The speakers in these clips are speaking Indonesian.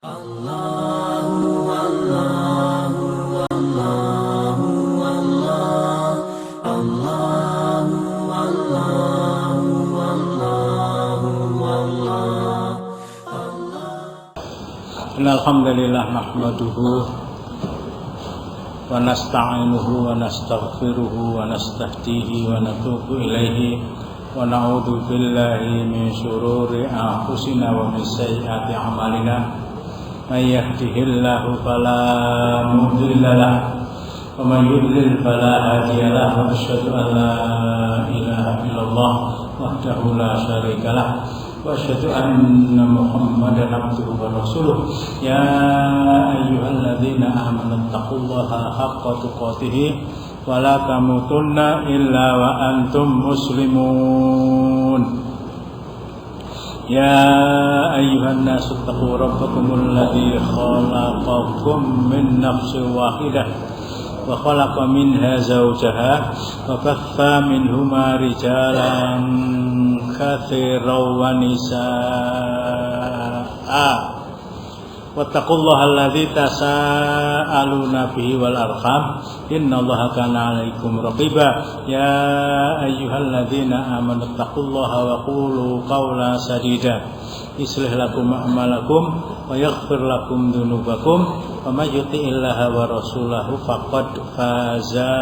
Alhamdulillah nahmaduhu wa nasta'inuhu wa nastaghfiruhu wa nastahdihi wa natubu ilaihi wa na'udzu billahi min syururi anfusina wa min sayyiati a'malina may yahdihillahu fala mudilla lahu wa may yudlil fala hadiya lahu wa asyhadu an la ilaha illallah wahdahu la syarika lahu wa asyhadu anna Muhammadan abduhu wa rasuluh. Ya ayyuhalladzina amanu taqullaha haqqa tuqatih wa la tamutunna illa wa antum muslimun. Ya ayyuhan nasu taqu rabbakumul ladzi khalaqakum min nafsin wahidah wa khalaqa minha zawjaha wa baffa minhuma rijalan katsiran wa nisaa wattaqullaha alladzi tasaaluna bihi wal arham innallaha kana 'alaikum raqiba. Ya ayyuhalladzina amanu taqullaha wa qulu qawlan sadida yuslih lakum a'malakum wa yaghfir lakum dzunubakum wa may yuti'illaha wa rasulahu faqad faza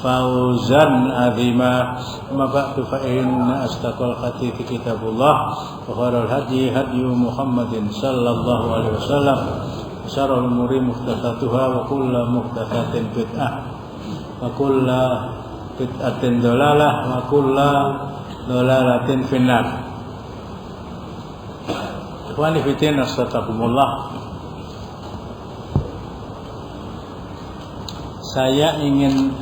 fawzan 'azima. Amma ba'du fa inna asdaqal hadithi kitabullah wa khairal hadyi hadyu Muhammadin sallallahu alaihi wasallam wa syarrul umuri muhdatsatuha wa kullu muhdatsatin bid'ah wa kullu bid'atin dhalalah wa kullu dhalalatin finnar. Ikhwani fi din astagfirullah. Saya ingin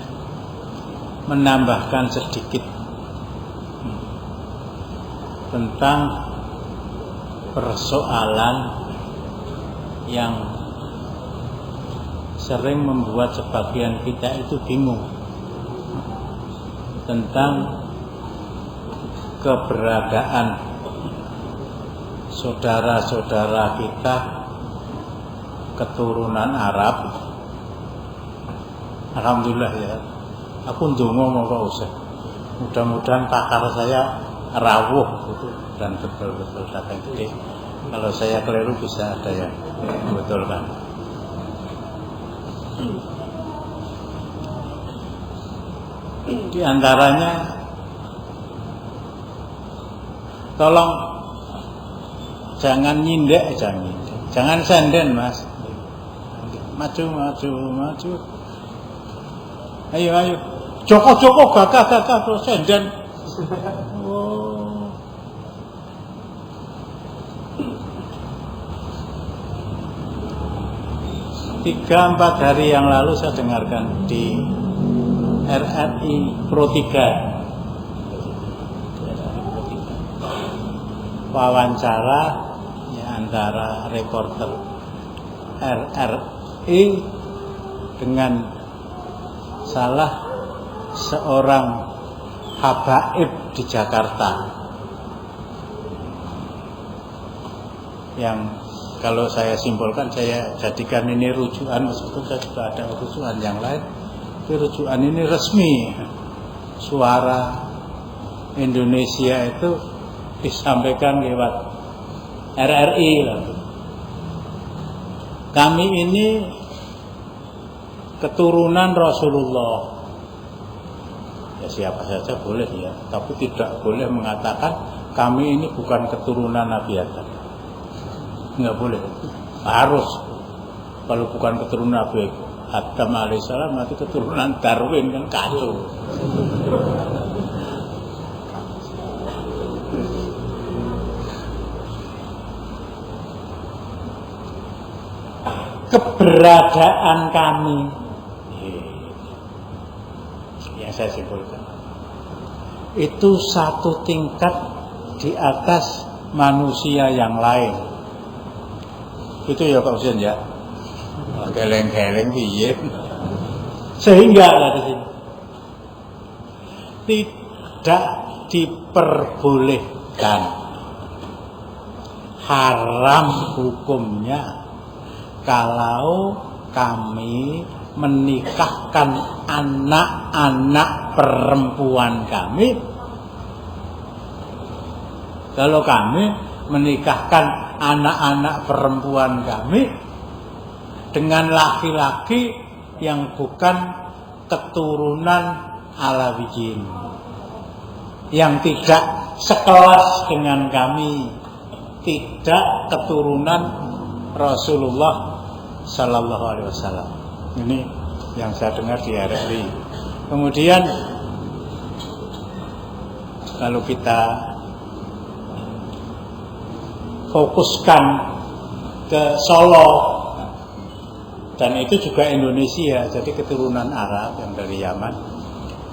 menambahkan sedikit tentang persoalan yang sering membuat sebagian kita itu bingung tentang keberadaan saudara-saudara kita keturunan Arab. Alhamdulillah ya, aku ndonga monggo usah. Mudah-mudahan pakar saya rawuh gitu dan betul-betul datang gede. Kalau saya keliru bisa ada yang membetulkan. Di antaranya, tolong jangan nyindek, jangan senden mas. Maju. Ayo. Joko gagah terus senden. Oh. Tiga 4 hari yang lalu saya dengarkan di RRI Pro 3 wawancara ya, antara reporter RRI dengan salah seorang habaib di Jakarta yang kalau saya simpulkan, saya jadikan ini rujukan, meskipun saya juga ada rujukan yang lain, tapi rujukan ini resmi. Suara Indonesia itu disampaikan lewat RRI. Kami ini keturunan Rasulullah. Ya siapa saja boleh ya, tapi tidak boleh mengatakan kami ini bukan keturunan Nabi Adam. Enggak boleh. Harus. Kalau bukan keturunan Nabi Adam alaihissalam, nanti keturunan Darwin kan kacau. Keberadaan kami yang saya simpulkan itu satu tingkat di atas manusia yang lain. Itu ya Pak Husain ya. Geleng-geleng piye. Sehingga dari sini tidak diperbolehkan haram hukumnya kalau kami menikahkan anak-anak perempuan kami. Kalau kami menikahkan anak-anak perempuan kami dengan laki-laki yang bukan keturunan Alawiyin, yang tidak sekelas dengan kami, tidak keturunan Rasulullah Sallallahu Alaihi Wasallam. Ini yang saya dengar di RRI. Kemudian kalau kita fokuskan ke Solo, dan itu juga Indonesia, jadi keturunan Arab yang dari Yaman,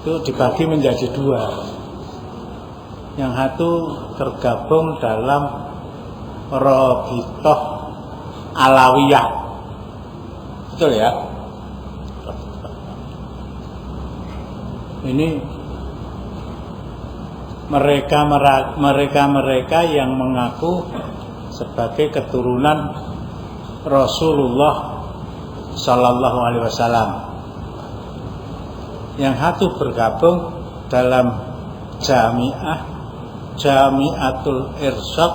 itu dibagi menjadi dua. Yang satu tergabung dalam Rabithah Alawiyah, betul ya? Ini mereka yang mengaku sebagai keturunan Rasulullah Sallallahu Alaihi Wasallam. Yang satu bergabung dalam Jami'atul Irsyad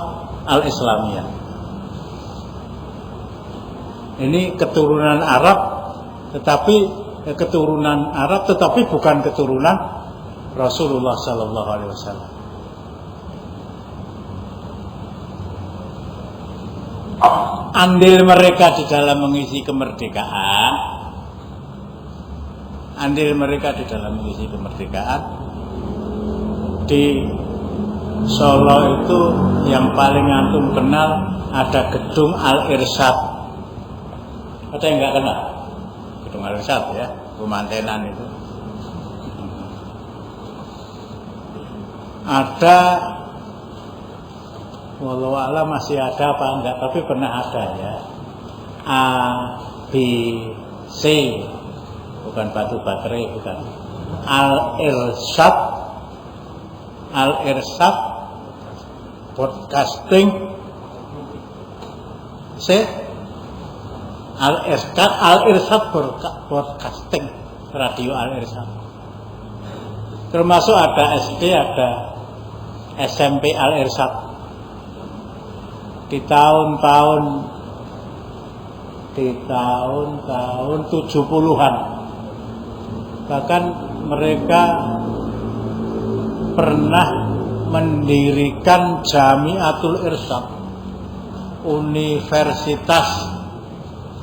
Al-Islamiyah. Ini keturunan Arab, tetapi bukan keturunan Rasulullah Sallallahu Alaihi Wasallam. Andil mereka di dalam mengisi kemerdekaan, di Solo itu yang paling antum kenal ada gedung Al-Irsyad. Ada yang nggak kenal gedung Al-Irsyad ya, pemantenan itu. Ada, walau alam masih ada apa enggak, tapi pernah ada ya. A, B, C, bukan batu baterai, bukan. Al-Irsyad Broadcasting, C, Al-Irsyad Broadcasting, radio Al-Irsyad. Termasuk ada SD, ada SMP Al-Irsyad. Di tahun-tahun 70-an, bahkan mereka pernah mendirikan Jami'atul Irsyad, Universitas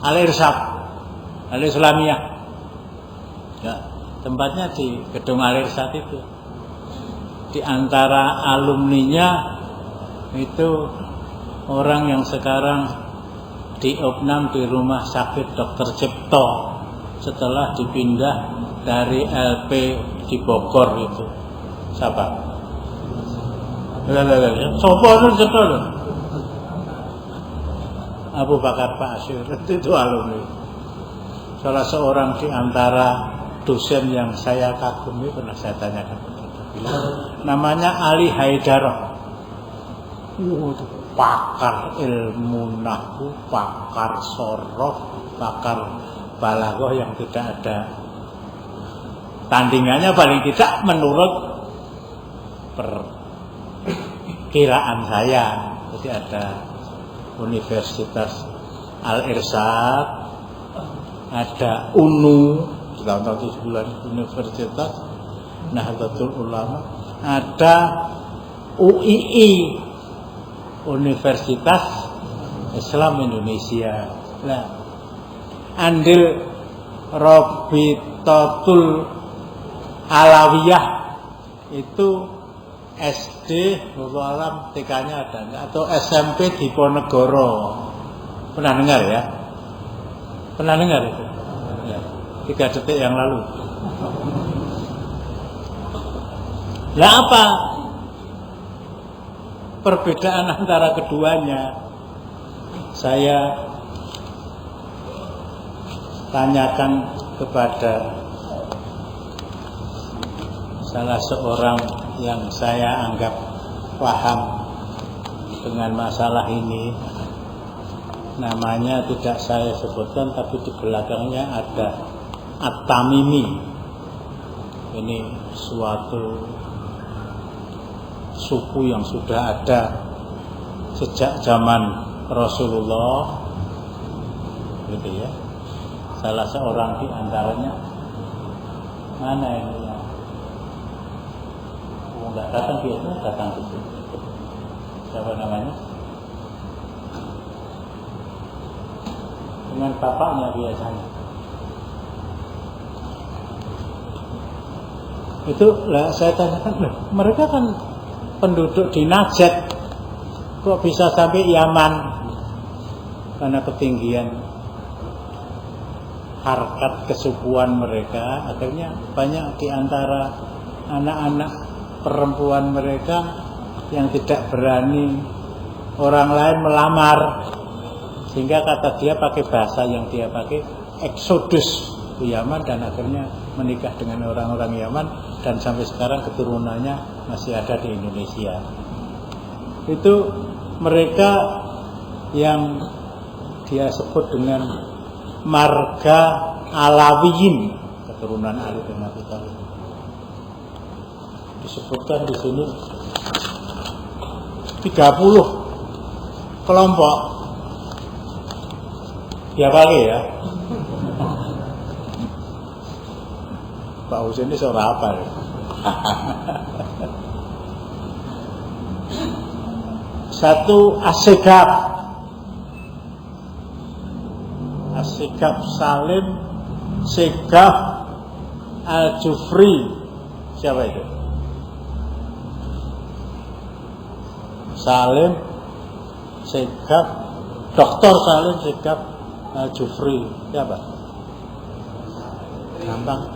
Al-Irsyad Al-Islamiyah ya, tempatnya di gedung Al-Irsyad itu. Di antara alumninya itu orang yang sekarang di Opnam di Rumah Sakit Dr. Cipto setelah dipindah dari LP di Bogor itu. Siapa? Sopo itu Abu Bakar Pak Asyir, itu alumni. Salah seorang di antara dosen yang saya kagumi, pernah saya tanyakan, namanya Ali Haidarah. Pakar ilmu nahwu, pakar sorof, pakar balaghah yang tidak ada tandingannya, paling tidak menurut perkiraan saya. Jadi ada Universitas Al-Irsyad, ada UNU, tahun-tahun 70-an Universitas Nahdlatul Ulama, ada UII, Universitas Islam Indonesia. Nah, andil Rabitatul Alawiyah itu SD, alam TK-nya ada enggak, atau SMP di Ponegoro. Pernah dengar ya? Pernah dengar itu? Ya, 3 detik yang lalu. Nah, apa perbedaan antara keduanya? Saya tanyakan kepada salah seorang yang saya anggap paham dengan masalah ini. Namanya tidak saya sebutkan, tapi di belakangnya ada At-Tamimi. Ini suatu suku yang sudah ada sejak zaman Rasulullah, gitu ya. Salah seorang di antaranya, mana ini ya? Nggak datang, biasanya datang ke sini. Siapa namanya? Dengan bapaknya biasanya. Itu lah saya tanyakan, mereka kan penduduk di Najd, kok bisa sampai Yaman? Karena ketinggian harkat kesukuan mereka, akhirnya banyak di antara anak-anak perempuan mereka yang tidak berani orang lain melamar, sehingga kata dia pakai bahasa yang dia pakai, eksodus ke Yaman, dan akhirnya menikah dengan orang-orang Yaman, dan sampai sekarang keturunannya masih ada di Indonesia. Itu mereka yang dia sebut dengan marga Alawiyin, keturunan Ali bin Abi Thalib. Disebutkan di sini 30 kelompok. Ya pakai ya. Pak Husain ini seorang apa ya? Satu As-Sigaf Salim Sigaf Al-Jufri. Siapa itu? Salim Sigaf, Dr. Salim Sigaf Al-Jufri. Siapa? Gampang.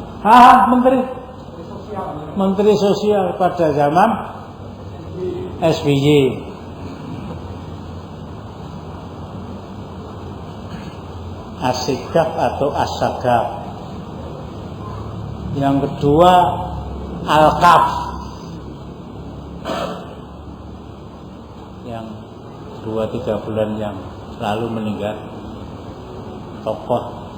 Menteri Sosial pada zaman SBY. As-Sigaf atau As-Sagaf. Yang kedua Al-Kaf, yang 2-3 bulan yang lalu meninggal, tokoh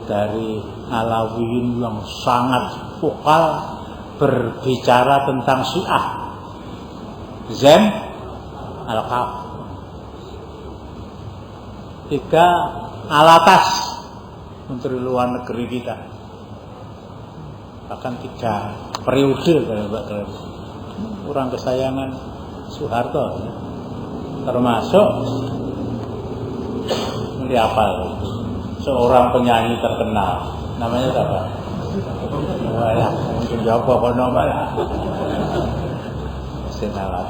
dari Alawiyin yang sangat vokal berbicara tentang Syiah, Zain Al-Kaf. 3 Alatas, Menteri Luar Negeri kita, bahkan 3 periode orang kesayangan Soeharto, termasuk ini apa? Seorang penyanyi terkenal, namanya siapa? Ya, mungkin jawab apa namanya? Senalat.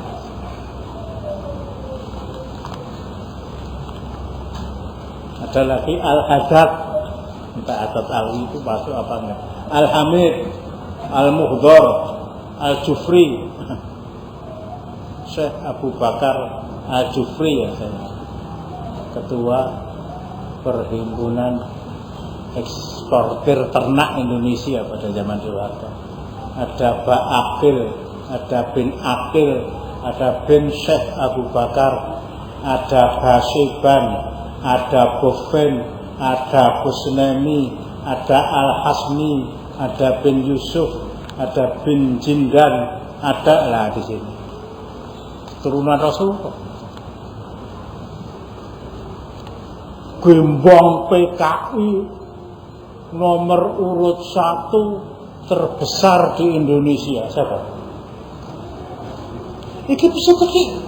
Ada lagi Al-Haddad, entah Haddad Ali itu masuk apa enggak? Al-Hamid, Al-Muhdhar, Al-Jufri, Syekh Abu Bakar Al-Jufri, ya saya, ketua Perhimpunan Eksportir Ternak Indonesia pada zaman Soeharto. Ada Ba Akil, ada bin Akil, ada bin Syekh Abu Bakar, ada Basiban, ada Bofen, ada Busnemi, ada Al-Hasmi, ada bin Yusuf, ada bin Jindan, ada lah di sini. Turunan Rasulullah. Gembong PKI nomor urut 1 terbesar di Indonesia. Siapa? Iki bisa tadi.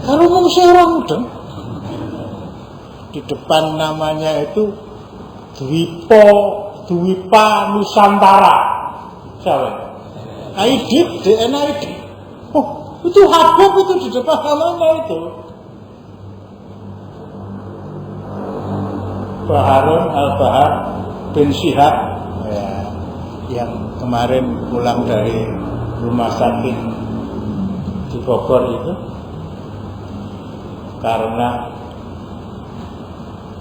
Kalau mau orang muda, di depan namanya itu Dwipa Nusantara. Siapa? Aidit, DNAID. Oh, itu Habib itu di depan namanya itu. Baharun Al-Bahar bin Syihab, ya, yang kemarin pulang dari rumah sakit di Bogor itu karena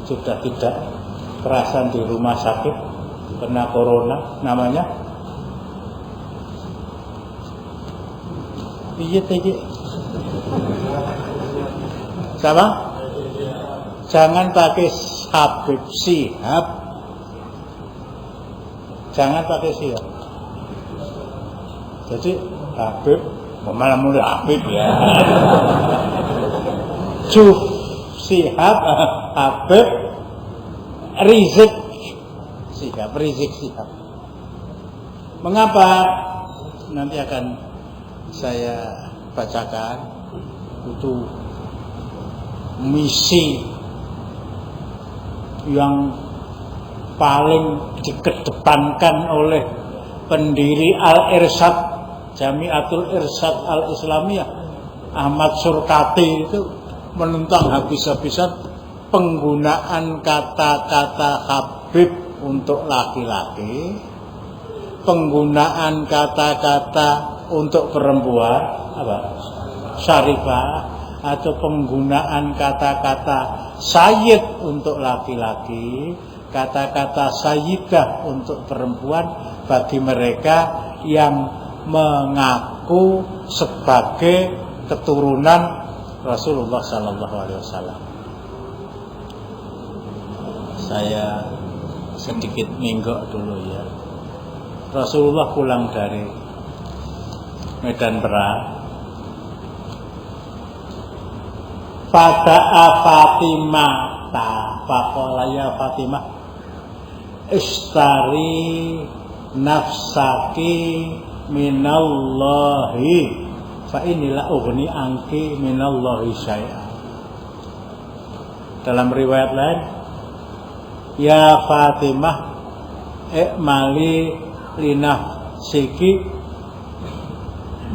sudah tidak kerasan di rumah sakit kena corona, namanya piye Siapa? Jangan pakai Habib Syihab. Jangan pakai Syihab. Jadi Habib, malah mulai Habib ya. Syihab, Habib, Rizik Syihab. Mengapa? Nanti akan saya bacakan. Itu misi yang paling dikedepankan oleh pendiri Al-Irsyad, Jamiatul Irsyad Al-Islamiyah, Ahmad Surkati, itu menentang habis-habisan penggunaan kata-kata Habib untuk laki-laki, penggunaan kata-kata untuk perempuan syarifah, atau penggunaan kata-kata sayyid untuk laki-laki, kata-kata sayyidah untuk perempuan bagi mereka yang mengaku sebagai keturunan Rasulullah sallallahu alaihi wasallam. Saya sedikit minggok dulu ya. Rasulullah pulang dari medan perang. Fada'a Fatimah faqala ya Fatimah ishtari nafsaki minallahi fa inilah ughni anki minallahi syai'an. Dalam riwayat lain, ya Fatimah mali linafsiki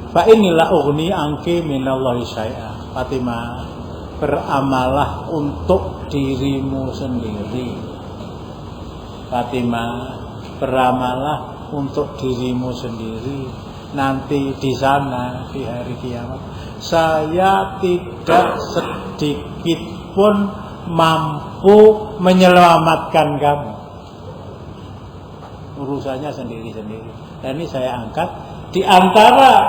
fa inilah ughni anki minallahi syai'an. Fatimah, beramalah untuk dirimu sendiri. Fatimah, beramalah untuk dirimu sendiri. Nanti di sana, di hari kiamat, saya tidak sedikit pun mampu menyelamatkan kamu. Urusannya sendiri-sendiri. Dan ini saya angkat di antara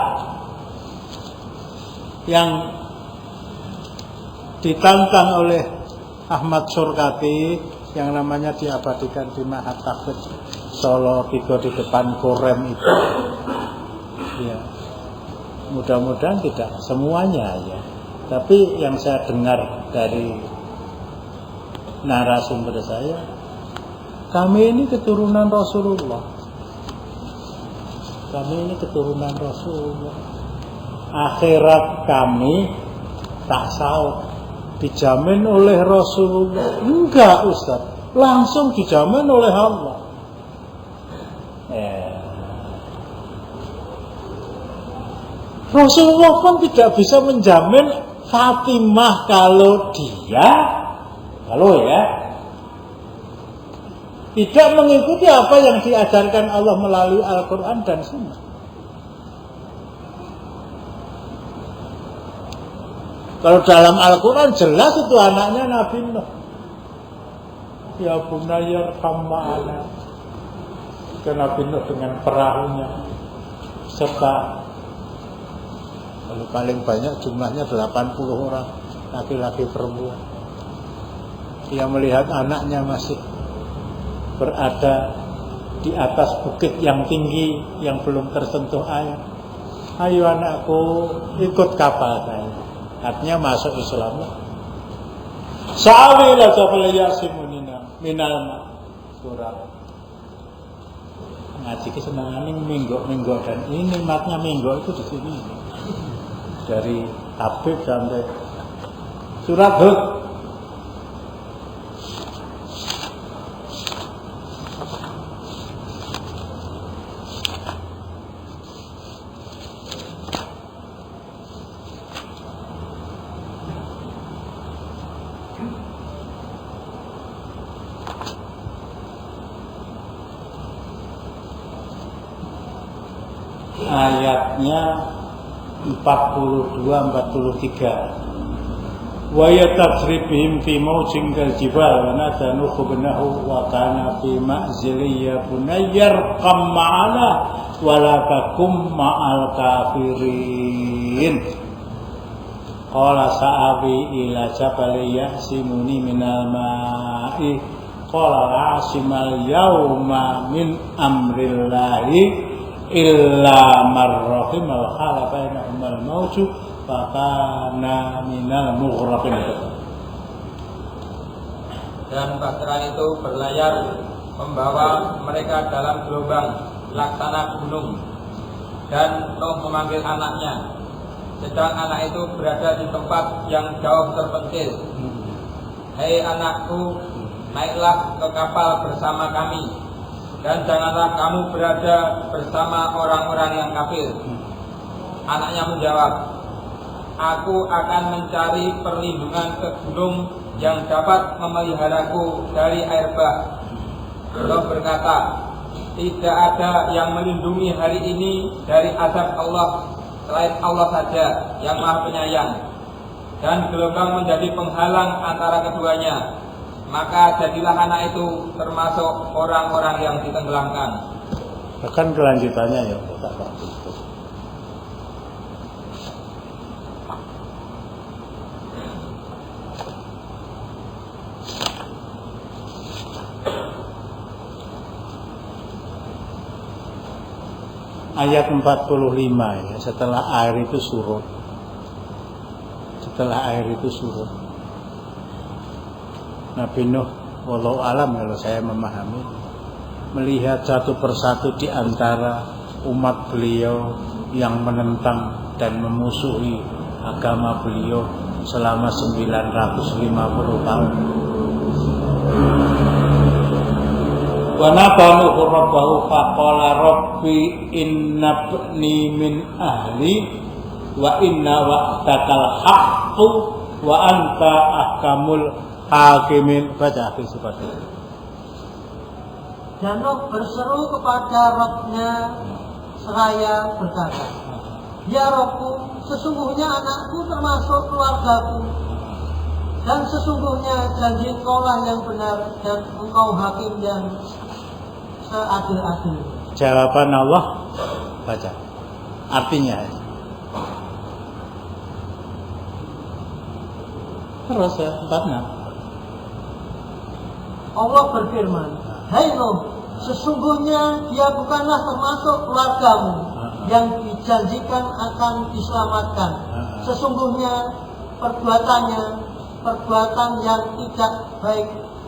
yang ditantang oleh Ahmad Surkati, yang namanya diabadikan di Mahat Tahfidz Solo 3 di depan Korem itu. Ya, mudah-mudahan tidak semuanya ya, tapi yang saya dengar dari narasumber saya, kami ini keturunan Rasulullah. Kami ini keturunan Rasulullah. Akhirat kami tak saut dijamin oleh Rasulullah. Enggak Ustaz, langsung dijamin oleh Allah. Rasulullah pun tidak bisa menjamin Fatimah kalau tidak mengikuti apa yang diajarkan Allah melalui Al-Quran dan Sunnah. Kalau dalam Al-Quran jelas itu anaknya Nabi Nuh. Ya bunayya irkam ma'ana. Ke Nabi Nuh dengan perahunya serta paling banyak jumlahnya 80 orang, laki-laki perempuan. Dia melihat anaknya masih berada di atas bukit yang tinggi yang belum tersentuh air. Ayo anakku, ikut kapal saya. Artinya masuk Islam. Sa'awila jabal yasimunina minal surah. Ngaji ke senangan ini minggu dan ini nikmatnya minggu itu di sini. Dari Habib sampai surat Hud. Ayatnya 42-43. Wa yatasribihim fi mawjin kal jibal wa nadanu khubnahu wa kana fi ma'zili ya bunayyar qam ma'ana wa la takum ma'al kafirin. qala sa'awi ila jabali ya'simuni minal ma'i qala la'asimal yawma min amrillahi illa marrahimal khala bainahumal mauju fakana minal mughraqin. Dan bahtera itu berlayar membawa mereka dalam gelombang laksana gunung, dan Nuh memanggil anaknya, sedang anak itu berada di tempat yang jauh terpencil. Hei anakku, naiklah ke kapal bersama kami, dan janganlah kamu berada bersama orang-orang yang kafir. Anaknya menjawab, aku akan mencari perlindungan ke gunung yang dapat memeliharaku dari air bah. Allah berkata, tidak ada yang melindungi hari ini dari azab Allah selain Allah saja yang Maha Penyayang. Dan gelombang menjadi penghalang antara keduanya, maka jadilah anak itu termasuk orang-orang yang ditenggelamkan. Bahkan kelanjutannya ya, tak bagus. Ayat 45 ya, setelah air itu surut. Nabi Nuh wallahu alam, kalau saya memahami, melihat satu persatu di antara umat beliau yang menentang dan memusuhi agama beliau selama 950 tahun. Wa nabanu rabbahu faqala rabbi innabni min ahli wa inna wa'dakal haqqu wa anta ahkamul hakimin. Baca akhir seperti itu. Dan Nuh berseru kepada Rabb-Nya seraya berkata, ya Rabbku, sesungguhnya anakku termasuk keluargaku, dan sesungguhnya janji Engkau-lah yang benar, dan Engkau hakim yang seadil-adil. Jawaban Allah, baca artinya. Terus ya, 46. Allah berfirman, hai Nuh, sesungguhnya dia bukanlah termasuk keluargamu yang dijanjikan akan diselamatkan. Sesungguhnya perbuatannya perbuatan yang tidak baik.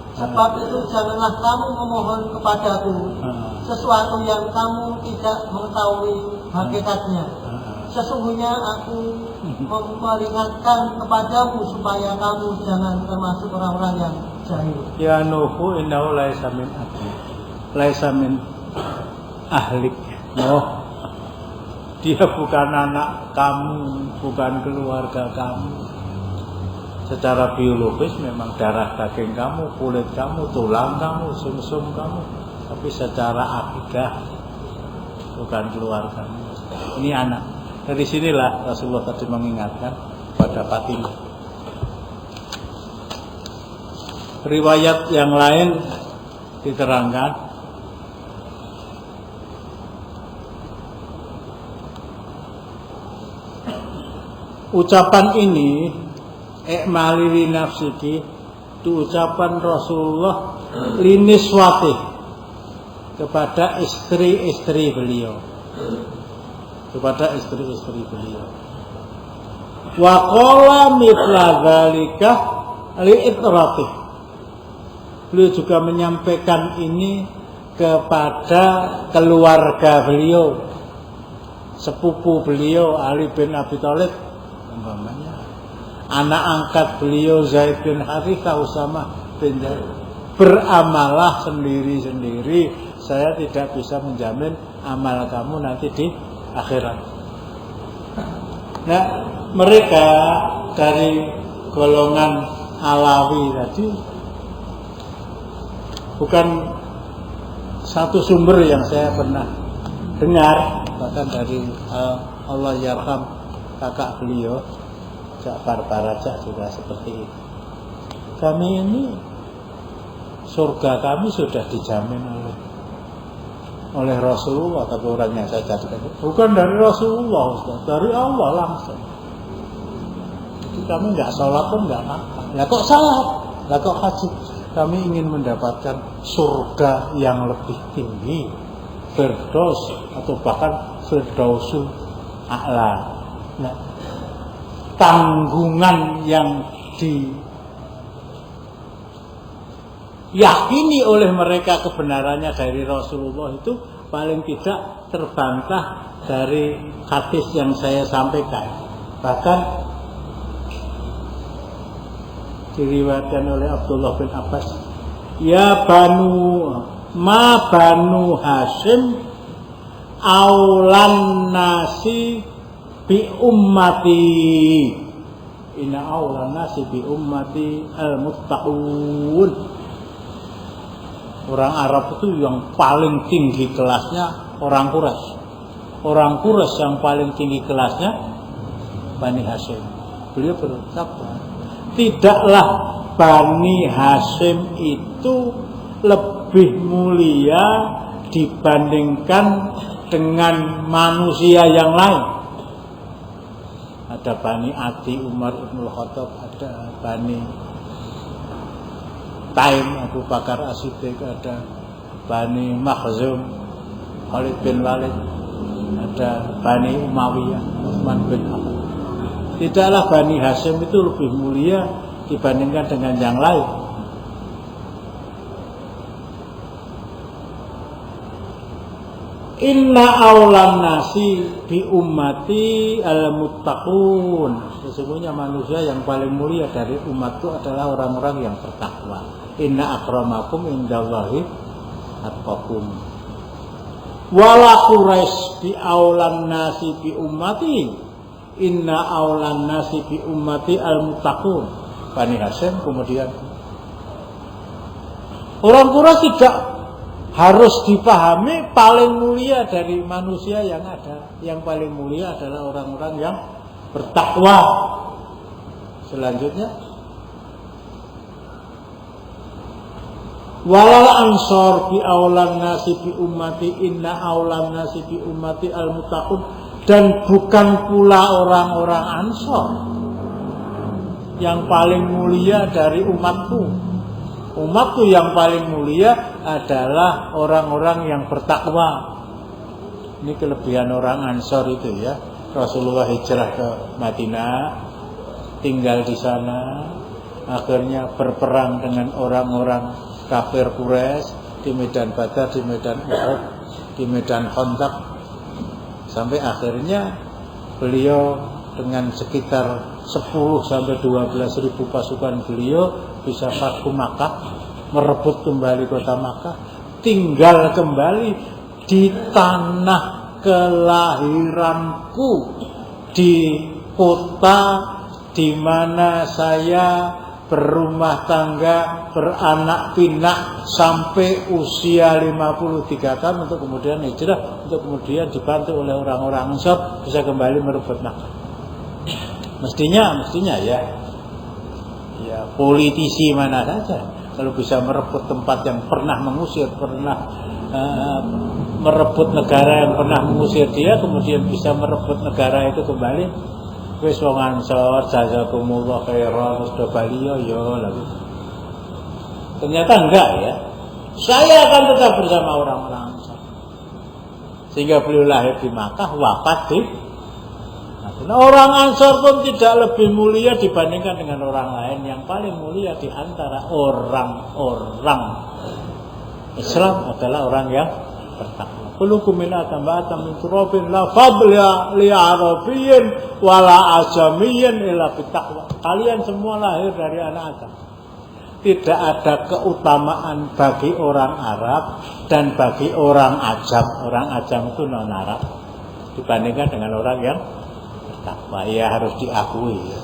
Sebab itu janganlah kamu memohon kepadaku sesuatu yang kamu tidak mengetahui hakikatnya. Sesungguhnya aku memperingatkan kepadamu supaya kamu jangan termasuk orang-orang yang jahil. Ya Nuhu innahu laisa min ahlik. Laisa min ahlik. Nuh, dia bukan anak kamu, bukan keluarga kamu. Secara biologis memang darah daging kamu, kulit kamu, tulang kamu, sumsum kamu, tapi secara akidah bukan keluarga. Ini anak. Dari sinilah Rasulullah tadi mengingatkan pada Fatimah. Riwayat yang lain diterangkan ucapan ini Mali nafsiki itu ucapan Rasulullah liniswati kepada istri-istri beliau, wa qala mithla dzalika li itratih. Beliau juga menyampaikan ini kepada keluarga beliau, sepupu beliau Ali bin Abi Thalib umpamanya, anak angkat beliau Zaid bin Harithah, Usamah bin Zaid. Beramalah sendiri-sendiri, saya tidak bisa menjamin amal kamu nanti di akhirat. Nah, mereka dari golongan Alawi tadi bukan satu sumber yang saya pernah dengar, bahkan dari Allah yarham kakak beliau Ja'far Barajah juga seperti itu. Kami ini surga kami sudah dijamin oleh Rasulullah, tapi orangnya saya jadikan bukan dari Rasulullah, Ustaz, dari Allah langsung. Jadi kami nggak sholat pun nggak apa-apa. Lah kok sholat? Lah kok haji? Kami ingin mendapatkan surga yang lebih tinggi, Firdaus atau bahkan Firdausul A'la. Nah, tanggungan yang diyakini oleh mereka kebenarannya dari Rasulullah itu paling tidak terbantah dari hadis yang saya sampaikan. Bahkan diriwayatkan oleh Abdullah bin Abbas, ya banu Hashim aulan nasi bi ummati, inna aulan nasi bi ummati al-muttaqun. Orang Arab itu yang paling tinggi kelasnya orang Quraisy. Orang Quraisy yang paling tinggi kelasnya Bani Hashim. Beliau berkata, tidaklah Bani Hashim itu lebih mulia dibandingkan dengan manusia yang lain. Ada Bani Adi, Umar Ibn Khattab, ada Bani Taim, Abu Bakar As-Siddiq, ada Bani Makhzum, Khalid bin Walid, ada Bani Umayyah, Utsman bin Affan. Tidaklah Bani Hashim itu lebih mulia dibandingkan dengan yang lain. Inna aulan nasi bi ummati al-muttaqun. Sesungguhnya manusia yang paling mulia dari umatku adalah orang-orang yang bertakwa. Inna akramakum indallahi atqakum. Wala Quraisy bi aulan nasi bi ummati. Inna aulan nasi bi ummati al-muttaqun. Bani Hashim kemudian orang Quraisy tidak harus dipahami paling mulia dari manusia yang ada. Yang paling mulia adalah orang-orang yang bertakwa. Selanjutnya, walal ansor bi aulan nasi bi ummati inna aulan nasi bi ummati al-muttaqun. Dan bukan pula orang-orang Ansor yang paling mulia dari umatku. Umatku yang paling mulia adalah orang-orang yang bertakwa. Ini kelebihan orang Ansor itu ya. Rasulullah hijrah ke Madinah, tinggal di sana, akhirnya berperang dengan orang-orang kafir Quraisy di medan Badar, di medan Uhud, di medan Khandaq, sampai akhirnya beliau dengan sekitar 10 sampai 12 ribu pasukan beliau bisa fathu Makkah, merebut kembali kota Makkah, tinggal kembali di tanah kelahiranku, di kota di mana saya berumah tangga, beranak pinak sampai usia 53 tahun untuk kemudian hijrah, untuk kemudian dibantu oleh orang-orang Ansor bisa kembali merebut Makkah. Mestinya ya politisi mana saja kalau bisa merebut tempat yang pernah mengusir, merebut negara yang pernah mengusir dia, kemudian bisa merebut negara itu kembali. Wis wong Ansor jazakumullah khairan wis do baliyo ya lagi. Ternyata enggak ya. Saya akan tetap bersama orang-orang Ansor. Sehingga beliau lahir di Makkah, wafat di Nah, orang Ansor pun tidak lebih mulia dibandingkan dengan orang lain. Yang paling mulia di antara orang-orang Islam adalah orang yang bertakwa. Kulukum min atam min turabin la fadla li arabiyyin wala ajamiyyin illa bittaqwa. Kalian semua lahir dari anak Adam. Tidak ada keutamaan bagi orang Arab dan bagi orang Ajam. Orang Ajam itu non Arab dibandingkan dengan orang yang bertakwa. Ya harus diakui ya.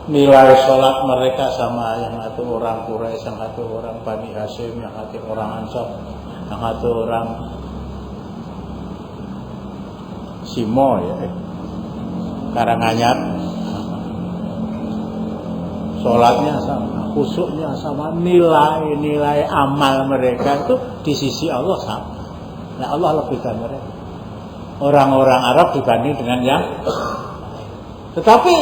Nilai sholat mereka sama yang satu orang Quraisy, yang satu orang Bani Hashim, yang satu orang Ansor, yang satu orang Simo ya, Karanganyar. Sholatnya sama, khusyuknya sama, nilai amal mereka itu di sisi Allah sama. Nah Allah lebihkan mereka. Orang-orang Arab dibanding dengan yang. Tetapi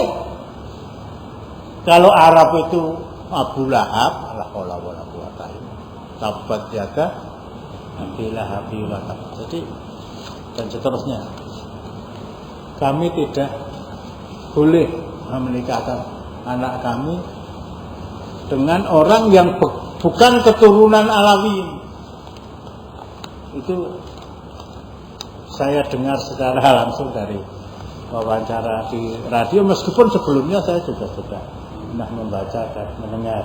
Kalau Arab itu Abu Lahab, la haula wala quwata illa billah. Tabat yada Abi Lahab wa tab. Jadi dan seterusnya. Kami tidak boleh menikahkan anak kami dengan orang yang bukan keturunan Alawi. Itu saya dengar secara langsung dari wawancara di radio, meskipun sebelumnya saya juga pernah membaca dan mendengar.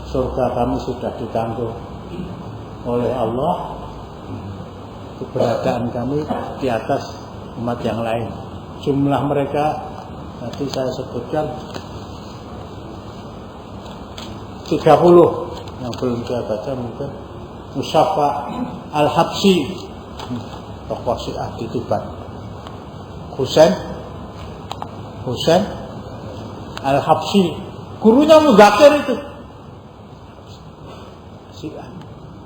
Surga kami sudah ditanggung oleh Allah, keberadaan kami di atas umat yang lain. Jumlah mereka tadi saya sebutkan 30 yang belum saya baca mungkin. Musaffa Al-Habsyi, tokoh Syiah di Tuban. Husain Al-Habsyi, gurunya Mudzakkir itu. Syiah.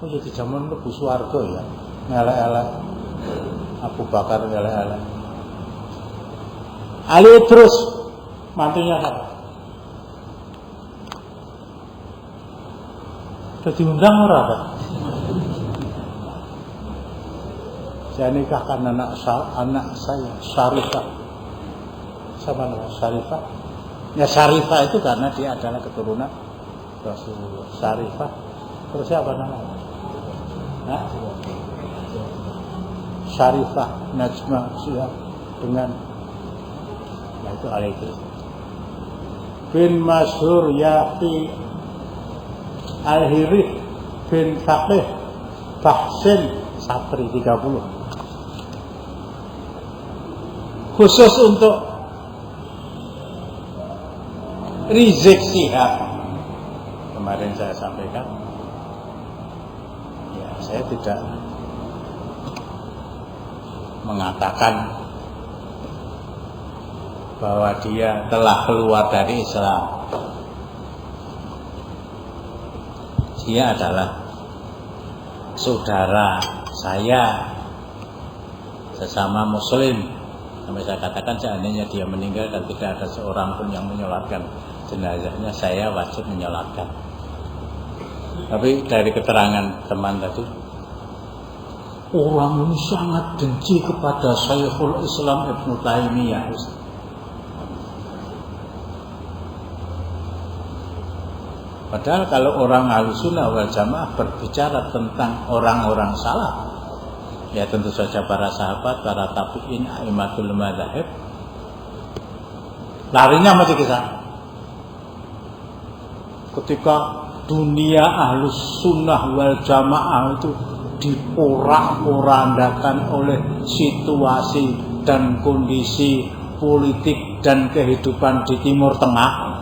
Oh jadi zaman Lebu Suwargo ya, ngelek-elek Abu Bakar, ngelek-elek Ali Idrus, mantunya siapa? Sudah diundang orang apa? Saya nikahkan anak saya Syarifah. Sama nama Syarifah. Ya Syarifah itu karena dia adalah keturunan Rasulullah. Syarifah. Terus siapa namanya? Nah? Syarifah Najma Syihab dengan itu Al-Idris bin Masyhur Yafi Al-Hirith bin Faqih Bahsin Sapri 30. Khusus untuk Rizik Syihab kemarin saya sampaikan, ya saya tidak mengatakan bahwa dia telah keluar dari Islam. Dia adalah saudara saya, sesama Muslim. Sampai saya katakan seandainya dia meninggal dan tidak ada seorang pun yang menyolatkan jenazahnya, saya wajib menyolatkan. Tapi dari keterangan teman tadi, orang ini sangat benci kepada Syekhul Islam Ibnu Taimiyah. Padahal kalau orang Ahlussunnah wal Jamaah berbicara tentang orang-orang salaf, ya tentu saja para sahabat, para tabi'in, a'immatul madzhab, larinya mesti ke sana. Ketika dunia Ahlussunnah wal Jamaah itu diporak-porandakan oleh situasi dan kondisi politik dan kehidupan di Timur Tengah,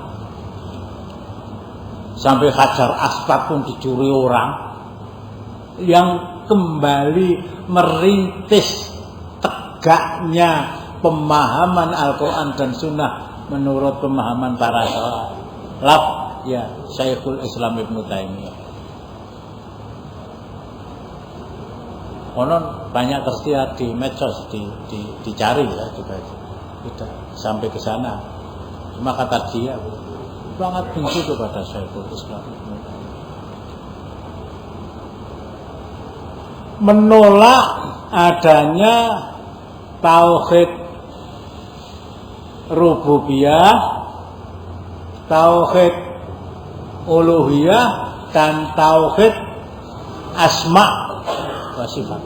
sampai Hajar Aswad pun dicuri orang, yang kembali merintis tegaknya pemahaman Al-Quran dan Sunnah menurut pemahaman para salaf, ya Syekhul Islam Ibnu Taimiyah. Konon banyak tersiar di medsos, dicari ya juga tidak sampai ke sana. Cuma kata dia sangat benci kepada Syekhul Islam, menolak adanya tauhid rububiyah, tauhid uluhiyah, dan tauhid asma wa sifat.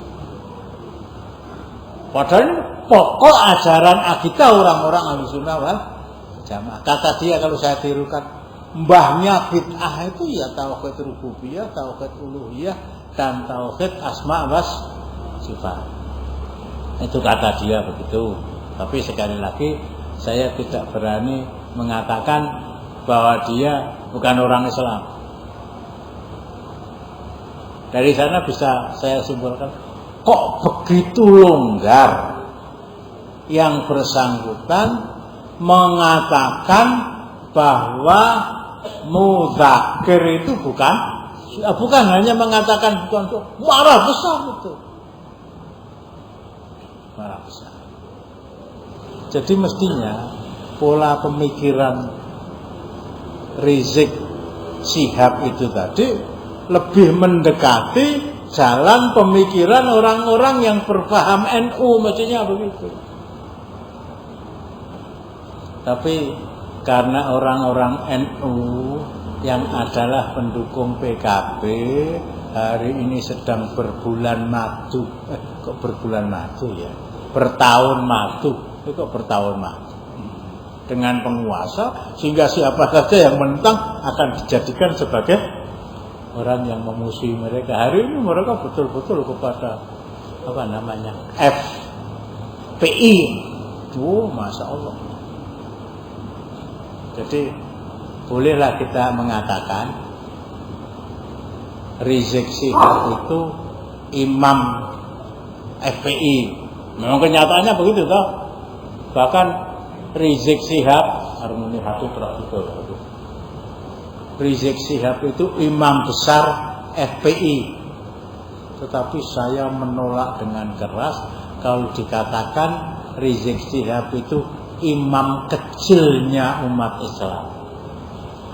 Padahal pokok ajaran akidah orang-orang Ahlussunnah wal Jamaah. Kata dia, kalau saya tirukan, mbahnya bid'ah itu ya tauhid rububiyah, tauhid uluhiyah, dan tauhid asma wa sifat. Itu kata dia begitu. Tapi sekali lagi saya tidak berani mengatakan bahwa dia bukan orang Islam. Dari sana bisa saya simpulkan, kok begitu longgar yang bersangkutan mengatakan bahwa Mudzakkir itu bukan hanya mengatakan bukan, marah besar itu, marah besar. Jadi mestinya pola pemikiran Rizik Syihab itu tadi lebih mendekati jalan pemikiran orang-orang yang berpaham NU, maksudnya begitu. Tapi karena orang-orang NU yang adalah pendukung PKB hari ini sedang berbulan madu, kok berbulan madu ya? Bertahun madu, kok bertahun madu dengan penguasa, sehingga siapa saja yang menentang akan dijadikan sebagai orang yang memusuhi mereka. Hari ini mereka betul-betul kepada apa namanya FPI. Oh, masya Allah. Jadi bolehlah kita mengatakan Rizik Syihab itu imam FPI. Memang kenyataannya begitu toh. Bahkan Rizik Syihab harmoni hati betul. Rizik Syihab itu imam besar FPI. Tetapi saya menolak dengan keras kalau dikatakan Rizik Syihab itu imam kecilnya umat Islam.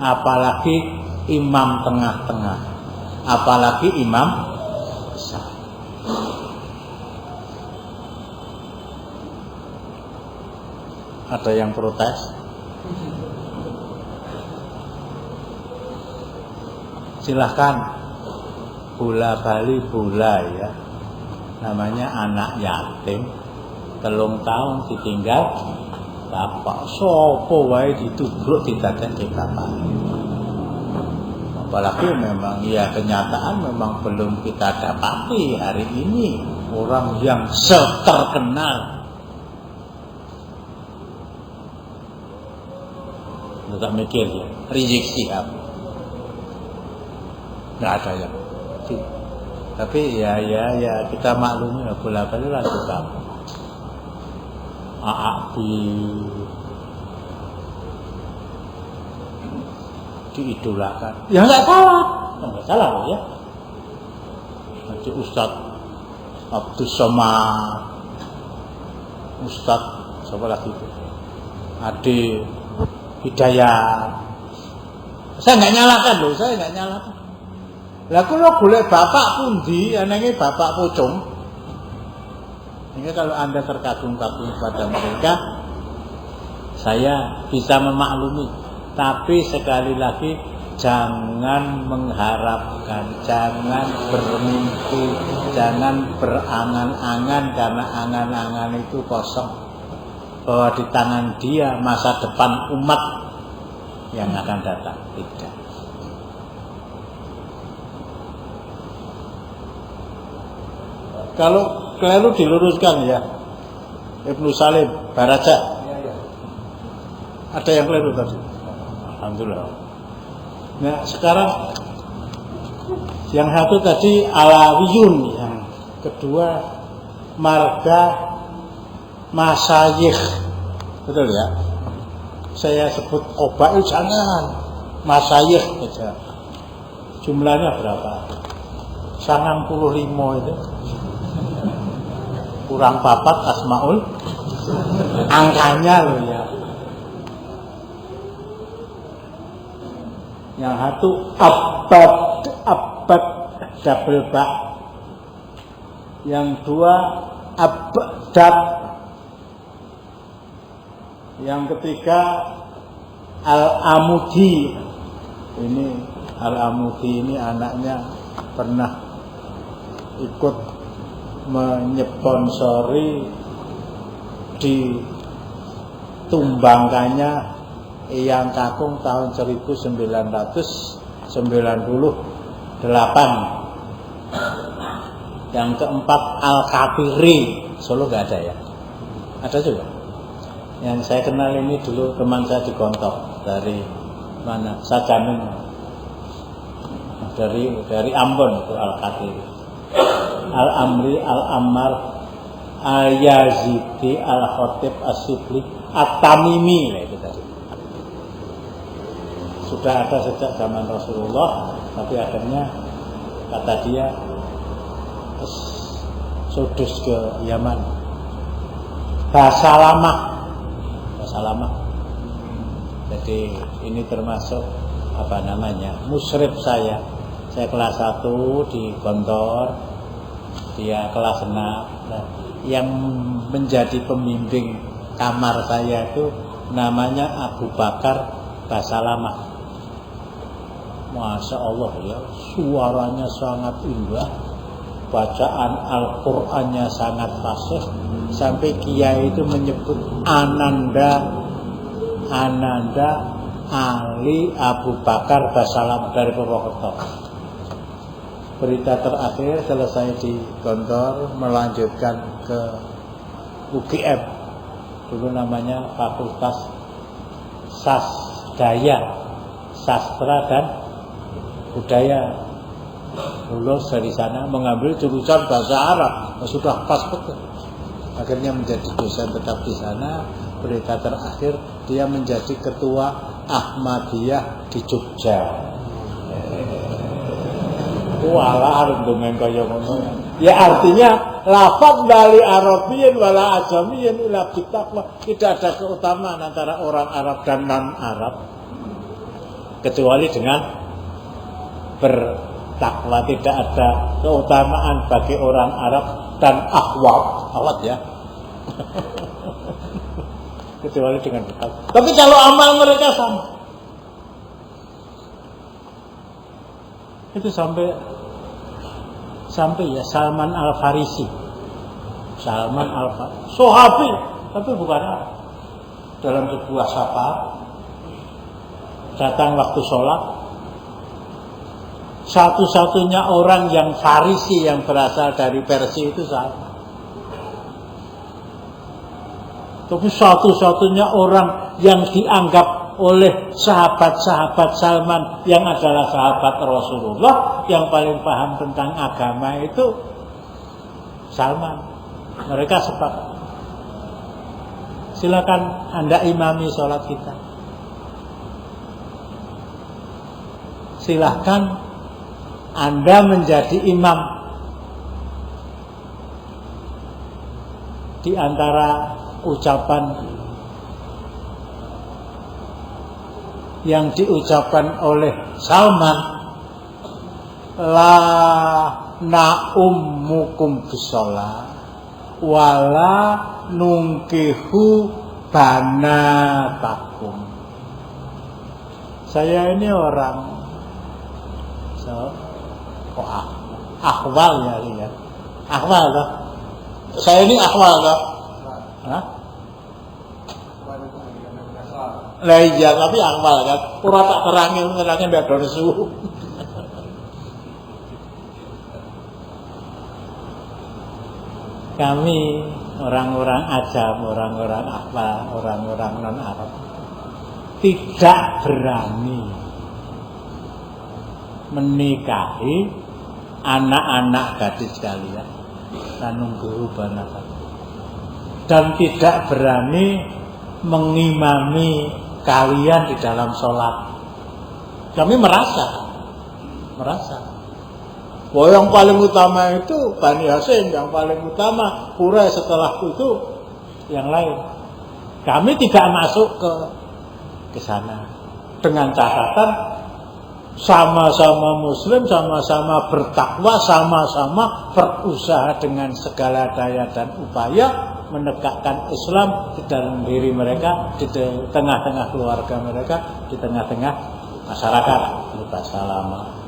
Apalagi imam tengah-tengah. Apalagi imam besar. Ada yang protes? Silahkan bola bali bola ya. Namanya anak yatim 3 tahun ditinggal bapak, sopo wae ditubruk didadekake bapak. Apalagi memang ya kenyataan memang belum kita dapati hari ini orang yang terkenal. Nggak mikir ya, Rizik Syihab nggak ada yang. Tapi ya kita maklumi lah, bola bali lah juga. Diidolakan. Ya nggak salah loh ya. Nanti Ustadz Abdus Somad, Ustadz siapa lagi? Ade Hidayat. Saya nggak nyalakan loh, Lah kalau boleh bapak pundi, anaknya bapak pocong. Ini kalau Anda terkagum-kagum pada mereka, saya bisa memaklumi. Tapi sekali lagi jangan mengharapkan, jangan bermimpi, jangan berangan-angan karena angan-angan itu kosong. Bahwa di tangan dia masa depan umat yang akan datang. Tidak. Kalau keliru diluruskan ya, Ibnu Salim Baraja. Ada yang keliru tadi. Alhamdulillah. Nah sekarang yang satu tadi Alawiyun, yang kedua marga Masyayikh, betul ya? Saya sebut Qabail jangan, Masyayikh saja. Jumlahnya berapa? 95 itu. Kurang 4 asmaul, angkanya loh ya. Yang satu Abbad double bak. Yang dua Abdad. Yang ketiga Al-Amudi. Ini Al-Amudi ini anaknya pernah ikut menyponsori ditumbangkannya Eyang Kakung tahun 1998. Yang keempat Al-Kafiri, Solo nggak ada ya? Ada juga. Yang saya kenal ini dulu teman saya di Gontok dari mana? Sajamin. Dari Ambon itu Al-Kafiri. Al-Amri, Al-Ammar, Al-Yazidi, Al-Khotib, As-Sibli, At-Tamimi, nah itu tadi. Sudah ada sejak zaman Rasulullah, tapi akhirnya kata dia sudus ke Yaman. Bahasa lama Salamah. Jadi ini termasuk musyrif saya. Saya kelas 1 di Gontor, dia kelas 6. Nah, yang menjadi pembimbing kamar saya itu namanya Abu Bakar Basalamah. Masya Allah ya, suaranya sangat indah, bacaan Al-Qur'annya sangat fasih, sampai kiai itu menyebut Ananda Ali Abu Bakar Basalamah dari Purwokerto. Berita terakhir selesai di Gontor, melanjutkan ke UGM, dulu namanya Fakultas Sasdaya, Sastra dan Budaya. Lulus dari sana mengambil jurusan bahasa Arab, sudah pas betul. Akhirnya menjadi dosen tetap di sana. Berita terakhir dia menjadi ketua Ahmadiyah di Jogja. Walah arep dongen kaya ngono. Ya artinya lafaz dari Arabiyyin wala Ajamiyyin illa bittaqwa. Tidak ada keutamaan antara orang Arab dan non Arab kecuali dengan bertakwa. Tidak ada keutamaan bagi orang Arab dan awat ya. Kecuali dengan bertakwa. Tapi kalau amal mereka sama. Itu sampai ya Salman Al-Farisi. Sahabi, tapi bukan Arab. Dalam sebuah safar datang waktu sholat, satu-satunya orang yang Farisi yang berasal dari Persia itu Salman. Tapi satu-satunya orang yang dianggap oleh sahabat-sahabat Salman yang adalah sahabat Rasulullah yang paling paham tentang agama itu Salman. Mereka sepakat. Silakan Anda imami sholat kita. Silakan Anda menjadi imam. Di antara ucapan yang diucapkan oleh Salman, la na'ummukum bisolah wala nungkihu banatakum. Saya ini orang akhwal ya lihat. Akhwal loh. Saya ini akhwal loh. Hah? Lah iya, tapi akhwal kan. Ora tak terangin ndak ada nesu. Kami orang-orang Ajam, orang-orang akhwal, orang-orang non-Arab tidak berani menikahi anak-anak gadis kalian nunggu banatan, dan tidak berani mengimami kalian di dalam sholat. Kami merasa bahwa yang paling utama itu Bani Hasyim, yang paling utama Quraisy, setelah itu yang lain. Kami tidak masuk ke sana dengan catatan sama-sama muslim, sama-sama bertakwa, sama-sama berusaha dengan segala daya dan upaya menegakkan Islam di dalam diri mereka, di tengah-tengah keluarga mereka, di tengah-tengah masyarakat. Basalamah.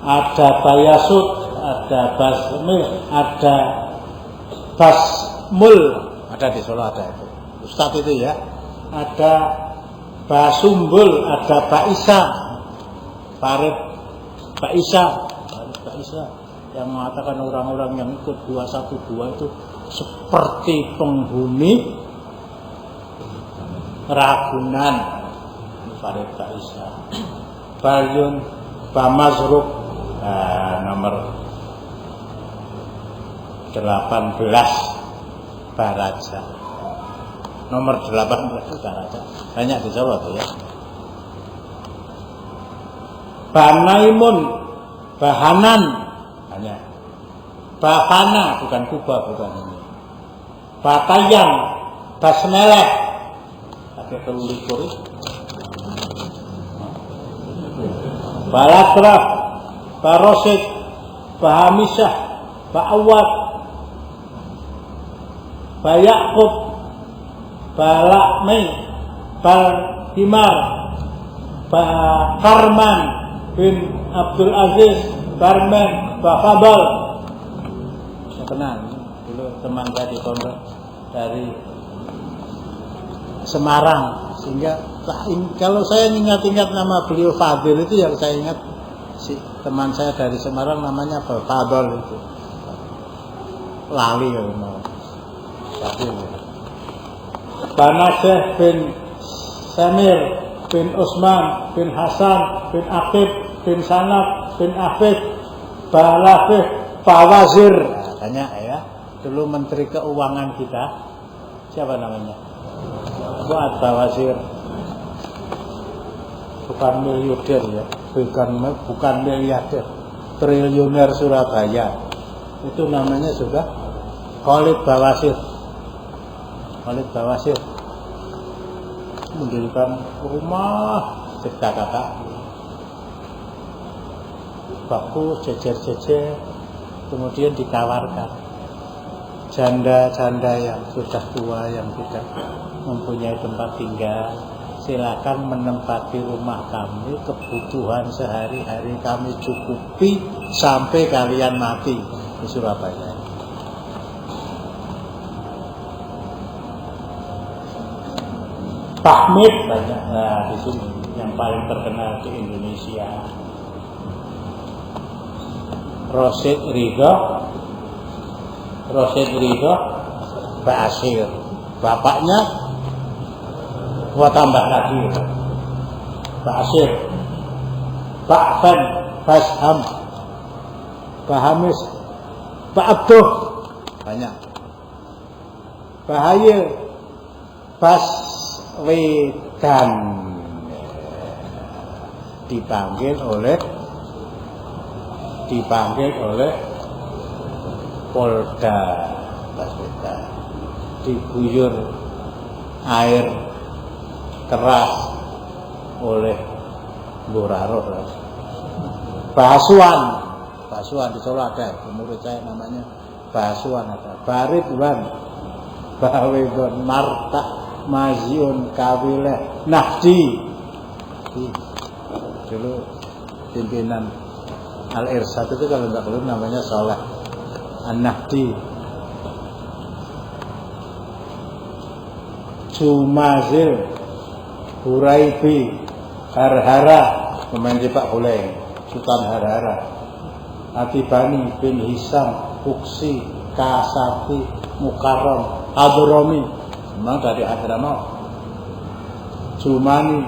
Ada Bayasud, ada Basmil, ada Basmul, ada di Solo ada itu. Ustadz itu ya. Ada Basumbul, ada Baisa, Farid Baisa yang mengatakan orang-orang yang ikut 212 itu seperti penghuni Ragunan. Farid Baisa, Balyun, Bamazruk, nomor 18 Baraja, nomor 18 Baraja, banyak di Solo tuh ya. Banaimun, Bahanan, banyak. Bahana, bukan Kuba, bukan ini. Batayan, Basmeleh, Kayak 23. Balakraf, Pak Rosid, Pak Hamisah, Pak Awad, Pak Yakub, Pak Lakmi, Pak Himar, Pak Karman bin Abdul Aziz, Karmen, Pak Fabal. Saya kenal dulu teman saya di pondok dari Semarang, sehingga kalau saya ingat-ingat nama beliau Fadil itu yang saya ingat si teman saya dari Semarang namanya Pak Fabal itu. Lali kalau mau. Fadil. Pak Naseh bin Samir bin Usman bin Hasan bin Akib bin Sanad bin Afid Pak Lafih Pak Wazir. Nah, banyak ya. Dulu Menteri Keuangan kita siapa namanya? Fuad Bawazir. Bukan miliarder ya, bukan miliarder, triliuner Surabaya. Itu namanya sudah Khalid Bawazir. Khalid Bawazir mendirikan rumah Cipta Kakak. Baku jejer-jejer, kemudian ditawarkan janda-janda yang sudah tua yang tidak mempunyai tempat tinggal, silakan menempati rumah kami, kebutuhan sehari-hari kami cukupi sampai kalian mati di Surabaya. Tahmid banyak di sini yang paling terkenal di Indonesia. Rosid Ridho Basir, bapaknya gua tambah lagi Basir, Pak Fen Basham, Pak Hamis, Pak Abduh, banyak. Pak Hayil Baswedan dipanggil oleh Polda Baswedan, diguyur air keras oleh Boraro. Basuan di Solo ada, menurut saya namanya Basuan ada. Baridwan, Bawedon, Marta, Maziun, Kawileh, Nahdi. Dulu pimpinan Al-Irsad itu kalau nggak belum namanya Soleh An-Nahdi. Jumazil, Huraibi, Harhara, pemain sepak bola, Sultan Harhara. Atibani bin Hisam, Fuksi, Kasati, Mukarram, Adromi, memang dari Hadramaut. Jumani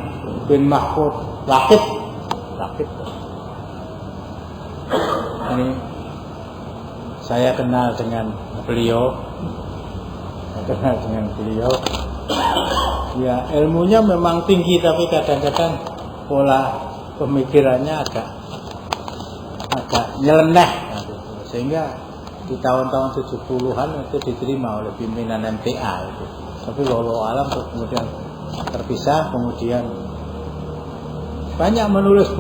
bin Mahfud, Lakib. Ini saya kenal dengan beliau. Ya, ilmunya memang tinggi, tapi kadang-kadang pola pemikirannya agak nyeleneh, sehingga di tahun-tahun 70-an itu diterima oleh pimpinan MTA itu. Tapi wallahu alam kemudian terpisah, kemudian banyak menulis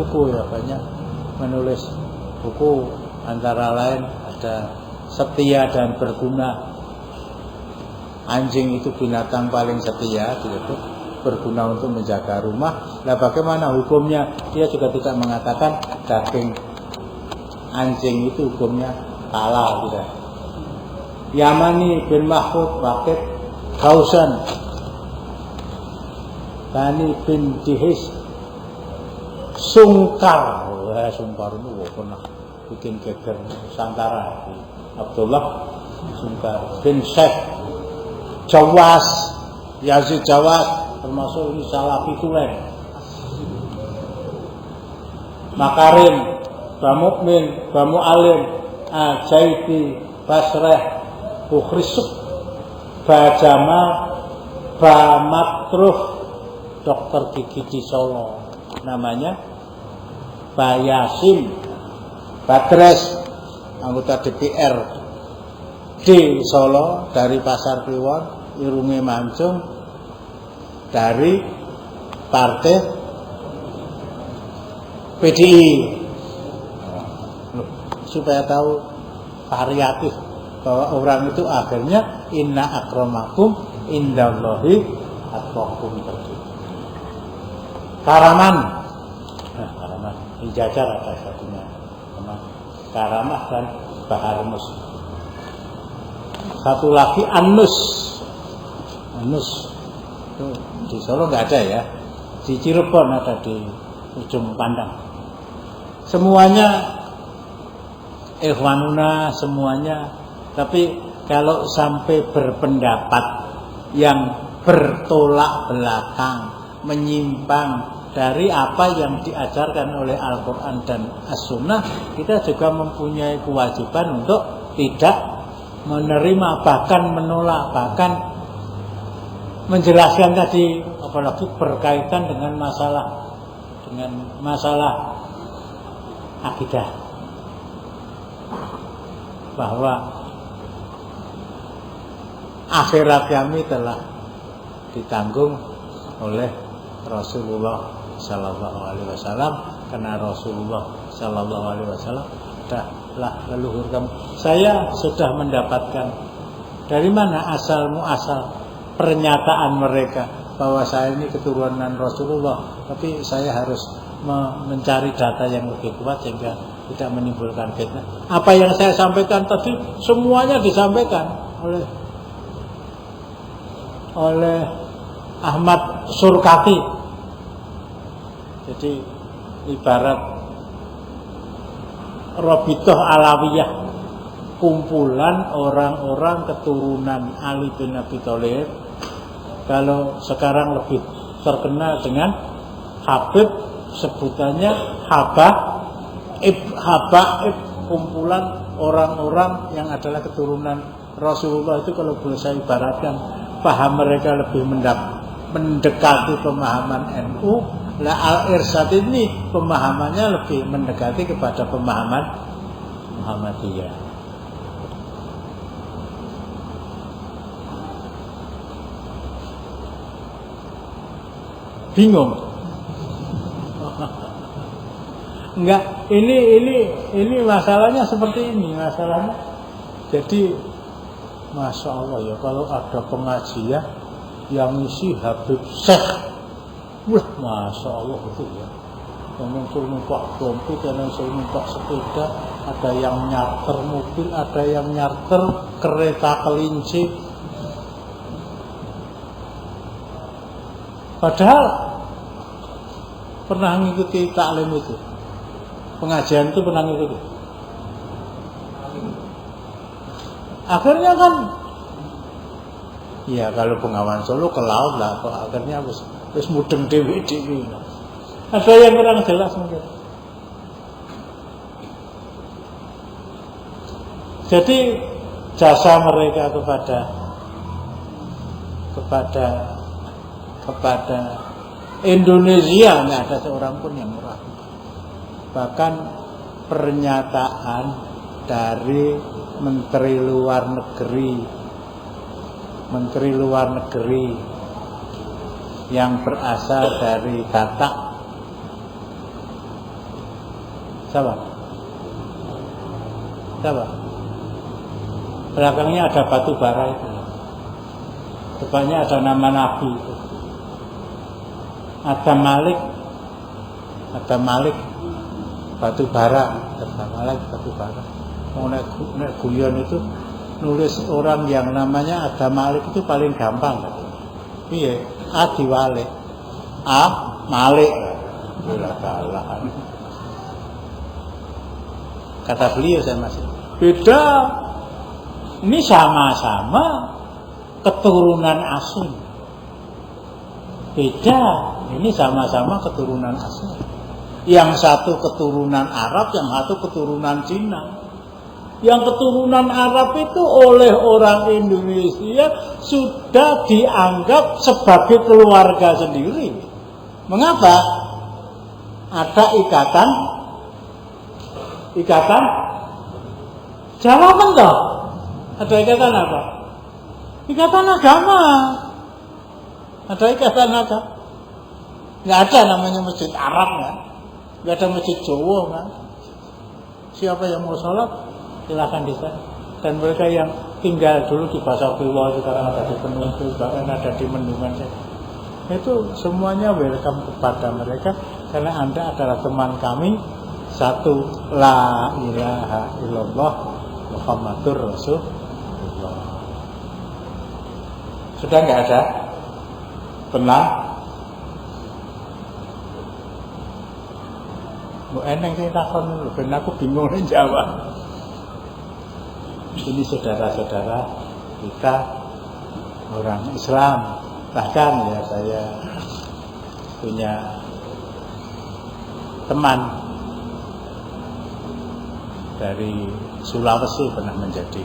buku antara lain ada Setia dan Berguna. Anjing itu binatang paling setia, gitu, berguna untuk menjaga rumah. Nah, bagaimana hukumnya? Dia juga tidak mengatakan daging anjing itu hukumnya halal, tidak. Yamani bin Mahfud Waqid Kausan, Bani bin Dihis Sungkar. Sungkar itu pernah bikin geger Nusantara. Abdullah Sungkar bin Syekh Jawas, Yazid Jawas, termasuk ini Salafi Tulen. Makarim, Bamukmin, Bamu'alim, Ajaidi, Basreh, Bukhrisuk, Bajama, Bamatruf, dokter gigi di Solo, namanya Bayasim, Badres, anggota DPR di Solo dari Pasar Kliwon, irunge mancung, dari partai PDI. Supaya tahu variatif bahwa orang itu akhirnya inna akramakum indallahi atqakum tadi. Karaman, Karaman, Hijajar ada satunya, Karamah dan Baharmus. Satu lagi Anus, itu di Solo nggak ada ya, di Cirebon ada di ujung pandang. Semuanya ikhwanuna semuanya, tapi kalau sampai berpendapat yang bertolak belakang, menyimpang dari apa yang diajarkan oleh Al-Quran dan As-Sunnah, kita juga mempunyai kewajiban untuk tidak menerima, bahkan menolak, bahkan menjelaskan tadi, apalagi berkaitan dengan masalah akidah, bahwa akhirat kami telah ditanggung oleh Rasulullah Sallallahu Alaihi Wasallam, karena Rasulullah Sallallahu Alaihi Wasallam adalah leluhur kami. Saya sudah mendapatkan dari mana asal muasal pernyataan mereka bahwa saya ini keturunan Rasulullah, tapi saya harus mencari data yang lebih kuat sehingga tidak menimbulkan fitnah. Apa yang saya sampaikan tadi semuanya disampaikan oleh Ahmad Surkati. Jadi ibarat Robitoh Alawiyah, kumpulan orang-orang keturunan Ali bin Abi Thalib. Kalau sekarang lebih terkenal dengan Habib, sebutannya Habaib, kumpulan orang-orang yang adalah keturunan Rasulullah. Itu kalau boleh saya ibaratkan, paham mereka lebih mendekati pemahaman NU. Nah, Al-Irsyad ini pemahamannya lebih mendekati kepada pemahaman Muhammadiyah. Bingung? Enggak, ini masalahnya seperti ini, masalahnya. Jadi Masya Allah ya, kalau ada pengajian yang isi Habib Syekh, wah Masya Allah itu ya, yang suruh numpak dompet, yang suruh numpak sepeda, ada yang nyarter mobil, ada yang nyarter kereta kelinci. Padahal pernah mengikuti taklim itu, pengajian itu pernah mengikuti. Akhirnya kan, ya kalau Bengawan Solo ke laut lah, akhirnya terus mudeng dewi. Ada yang kurang jelas mungkin. Jadi jasa mereka kepada Indonesia nggak ada seorang pun yang meragukan. Bahkan pernyataan dari Menteri Luar Negeri yang berasal dari Batak, siapa? Belakangnya ada batu bara itu, depannya ada nama Nabi itu. Ada Malik batu bara. Mau naik guyon itu nulis orang yang namanya Adam Malik itu paling gampang kan? Iya, Adiwale, Malik. Kata beliau saya masih beda. Ini sama-sama keturunan asing. Beda, ini sama-sama keturunan asing. Yang satu keturunan Arab, yang satu keturunan Cina. Yang keturunan Arab itu oleh orang Indonesia sudah dianggap sebagai keluarga sendiri. Mengapa? Ada ikatan jawaban toh. Ada ikatan apa? Ikatan agama. Ada ikatan apa? Nggak ada namanya masjid Arab kan? Nggak ada masjid Jawa kan? Siapa yang mau sholat silakan di sana. Dan mereka yang tinggal dulu di Basakillah sekarang ada di Penunggu, bahkan ada di Mendungan, itu semuanya welcome kepada mereka karena Anda adalah teman kami. Satu, la ilaha illallah Muhammadur Rasulullah. Sudah nggak ada? Tenang. Bu eneng sing takon lho, ben aku bingung nek jawab. Ini saudara-saudara kita orang Islam. Bahkan ya saya punya teman dari Sulawesi pernah menjadi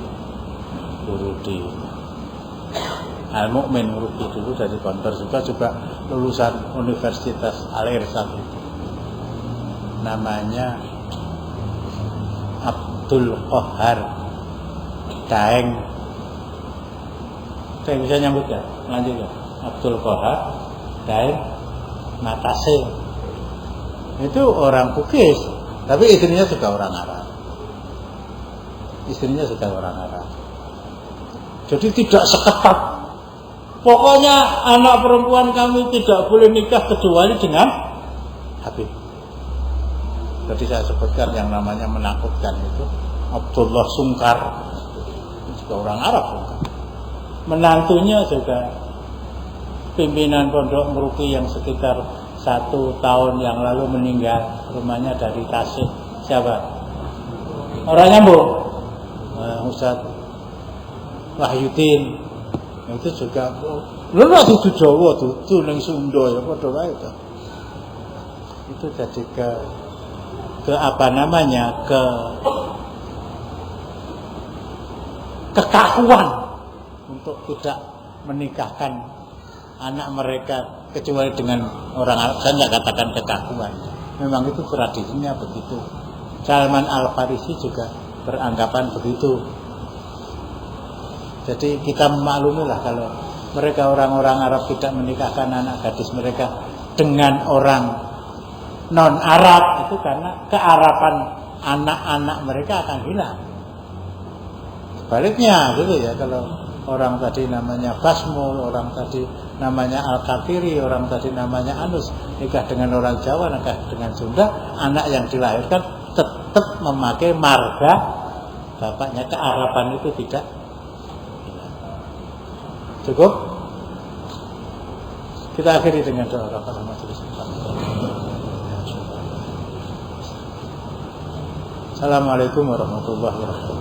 guru di Al-Mu'min, guru dulu dari Kontor juga lulusan Universitas Al-Irsal itu. Namanya Abdul Qahar Daeng. Saya bisa nyambut ya? Lanjut ya. Abdul Qahar Daeng Matase. Itu orang Bugis, tapi istrinya juga orang Arab. Istrinya juga orang Arab. Jadi tidak seketat. Pokoknya anak perempuan kami tidak boleh nikah kecuali dengan Habib. Tadi saya sebutkan yang namanya menakutkan itu Abdullah Sungkar, juga orang Arab juga. Menantunya juga pimpinan pondok Meruki yang sekitar 1 tahun yang lalu meninggal, rumahnya dari Tasik. Siapa? Orangnya Bu Ustaz Wahyudin. Itu juga lha itu Jawa tuh ning Sunda ya padha wae to. Itu jadi ke apa namanya kekakuan untuk tidak menikahkan anak mereka kecuali dengan orang Arab. Saya nggak katakan kekakuan, memang itu tradisinya begitu. Salman Al-Farisi juga beranggapan begitu. Jadi kita memaklumi lah kalau mereka orang-orang Arab tidak menikahkan anak gadis mereka dengan orang non-Arab, itu karena kearaban anak-anak mereka akan hilang. Sebaliknya gitu ya, kalau orang tadi namanya Basmul, orang tadi namanya Al-Kafiri, orang tadi namanya Anus, nikah dengan orang Jawa, nikah dengan Sunda, anak yang dilahirkan tetap memakai marga bapaknya. Kearaban itu tidak hilang. Cukup? Kita akhiri dengan doa kepada majelis. Assalamualaikum warahmatullahi wabarakatuh.